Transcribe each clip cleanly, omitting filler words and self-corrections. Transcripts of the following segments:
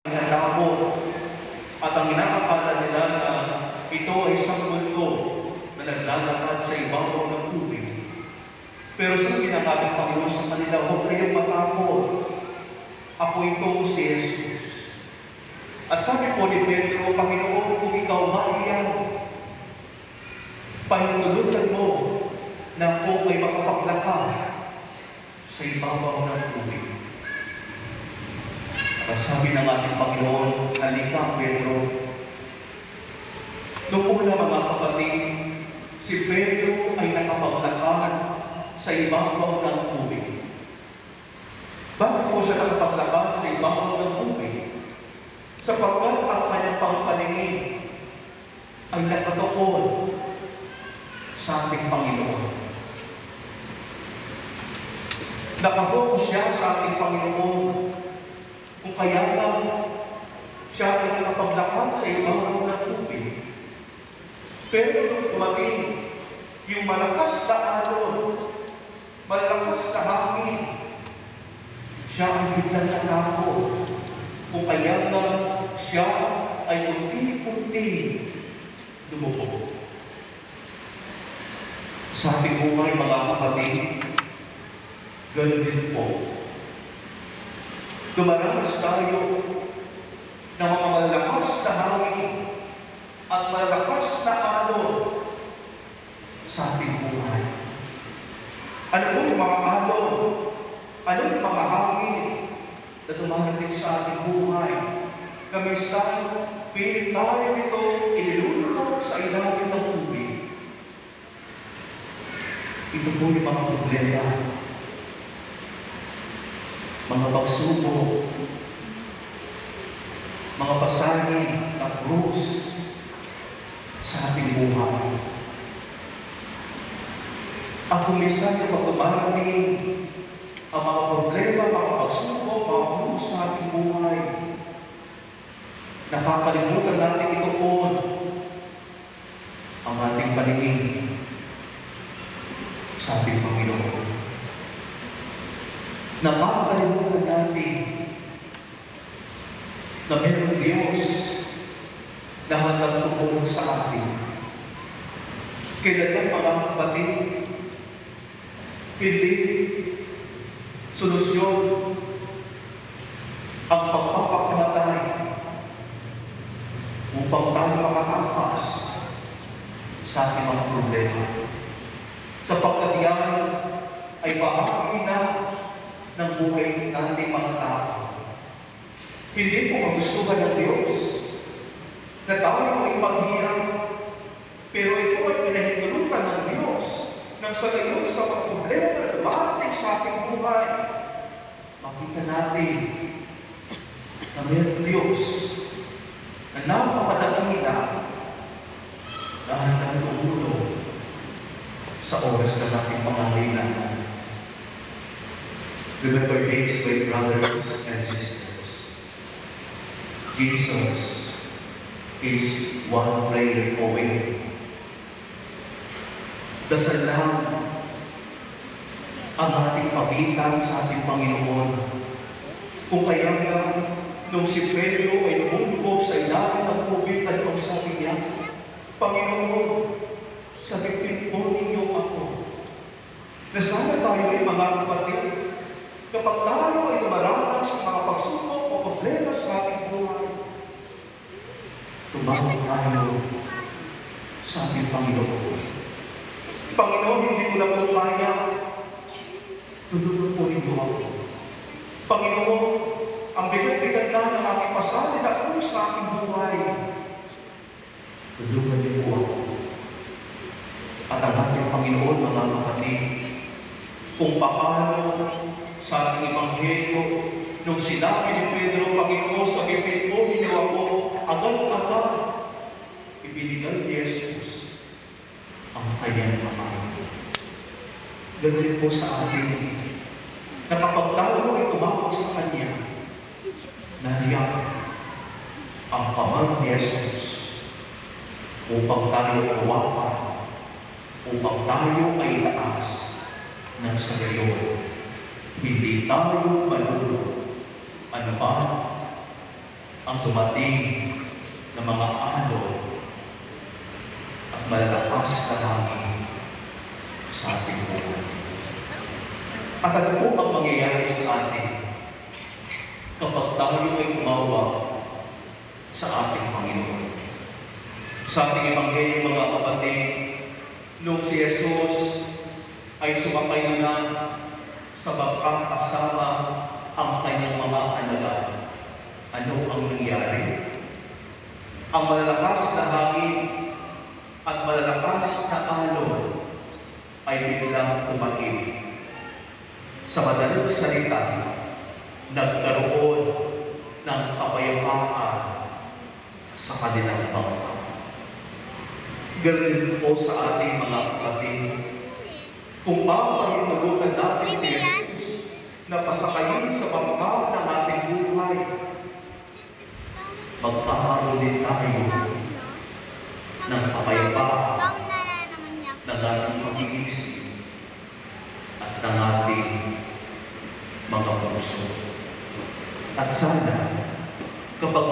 Tinatapon at ang inaakala nila na ito ay isang multo na naglalakad sa ibabaw ng tubig. Pero sa pinakabi ng Panginoon sa kanila, huwag kayong matakot. Ako ito si Jesus. At sabi po ni Pedro, Panginoon, kung ikaw maiyan, pahintulutan mo na ako ay makapaglakad sa ibabaw ng tubig. At sabi ng ating Panginoon, halika Pedro. Noong una mga kapatid, si Pedro ay nakapaglakad sa ibabaw ng tubig. Bakit po siya nakapaglakad sa ibabaw ng tubig? Sapagkat ang kanyang pangpaningin ay nakatuon sa ating Panginoon. Nakafokus siya sa ating Panginoon. Kung kaya lang siya ay nakapaglakad sa ibabaw ng tubig. Pero nung dumating yung malakas na alon, malakas na hangin, siya ay biglang natakot. Kung kaya lang siya ay unti-unti lumuko. Sa ating buhay mga kapatid, ganun din po. Dumaranas tayo ng mga malakas na hangin at malakas na alon sa ating buhay. Ano po yung mga alon? Ano yung mga hangin na dumarating sa ating buhay? Na minsan, pilit tayo ito inilulunod sa ilalim ng tubig. Ito po yung mga problema. Mga pagsubok, mga pasanin na krus sa ating buhay. At kung minsan kapag dumarating ang mga problema, mga pagsubok, mga krus sa ating buhay, nakakalimutan natin ituon ang ating paningin sa ating Panginoon. Nakakalimutan natin na mayroong Diyos na handang tumulong sa atin. Kailangan mga kapatid, hindi solusyon ang pagpapakamatay upang tayo makatakas sa ating mga problema. Sapagkat yan ay bahagi na ng buhay nating mga tao. Hindi po magustuhan ng Diyos na tayo ay maghirap, pero ito ay pinahintulutan ng Diyos nang sa gayon sa mga problema na dumarating sa ating buhay. Makita natin na mayroong Diyos na napakadakila na handang tumulong sa oras na nating pangangailangan. Remember this, my brothers and sisters. Jesus is one prayer away. Dasal lang ang ating pagitan sa ating Panginoon. Kung kaya nga, nung si Pedro ay lumulubog sa ilalim ng tubig, at ang sabi niya, Panginoon, sabitin mo ninyo ako. Na sana tayo ay mga kapatid, kapag tayo ay dumaranas ng mga pagsubok o problema sa ating buhay, tumawag tayo sa ating Panginoon. Panginoon, hindi ko na po kaya, tutulong po ninyo ako. Panginoon, ang bigat-bigat na ng aking pasalin at po sa aking buhay, tulungan niyo po ako. At ang ating Panginoon, mga kapatid, kung paano sa ating Ebanghelyo, nung sinabi ni Pedro, Panginoon, sabihin mo ninyo ako, agad-agad, ibinigay ni Jesus ang kanyang kamay. Ganun po sa atin, na kapag tayo ay tumawag sa Kanya, nariyan ang kamay ni Jesus upang tayo hawakan, upang tayo ay taas ng sa gayon. Hindi tayo malulog. Ano ba ang dumating ng mga alon at malalakas na hangin sa ating buhay. At ano po ang mangyayari sa atin kapag tayo ay tumawa sa ating Panginoon? Sa ating Ebanghelyo, mga kapatid, nung si Jesus ay sumakay na sa bangkang kasama ang kanyang mga alagad, ano ang nangyari? Ang malalakas na hangin at malalakas na alon ay biglang tumahimik. Sa madaling salita, nagkaroon ng kapayapaan sa kanilang bangka. Ganun po sa ating mga kapatid, kung papahintulutan natin si Jesus na pasakayin sa bangka ng ating buhay, magkakaroon din tayo ng kapayapaan ng ating pag-iisip at ng ating mga puso. At sana, kapag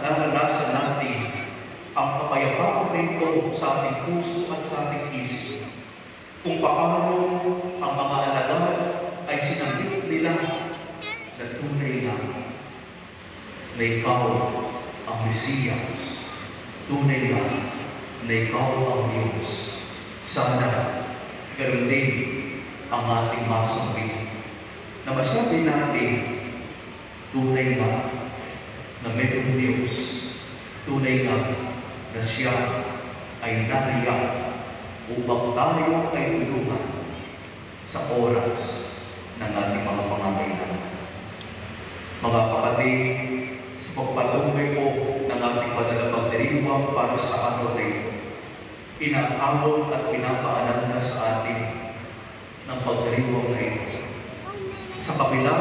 naranasan natin ang kapayapaan nito sa ating puso at sa ating isip, kung paano ang mga alagad ay sinambit nila na tunay na ikaw ang Mesiyas, tunay na ikaw ang Diyos. Sana, ganoon din ang ating masambit na masabi natin, tunay na mayroong Diyos, tunay na siya ay nariyan upang tayo ay tulungan sa oras ng ating mga pangangailangan. Mga kapatid, sa pagpatuloy po ng ating panalapagdiriwang para sa araw na ito, inaamon at pinapaalala sa atin ng pagdiriwang na ito. Sa kabila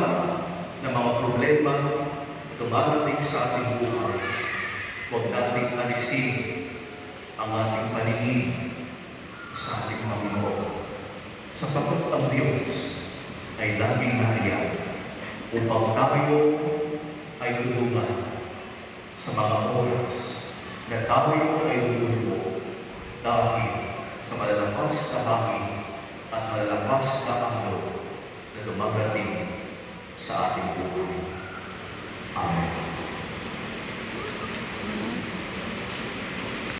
ng mga problema na dumarating sa ating buhay, huwag nating alisin ang ating paningin sa ating Panginoon. Sapagkat ang Diyos ay laging nariyan upang tayo ay tulungan sa mga oras na tayo ay lululo dahil sa malalakas na hangin at malalakas na alon na dumarating sa ating buhay. Amen.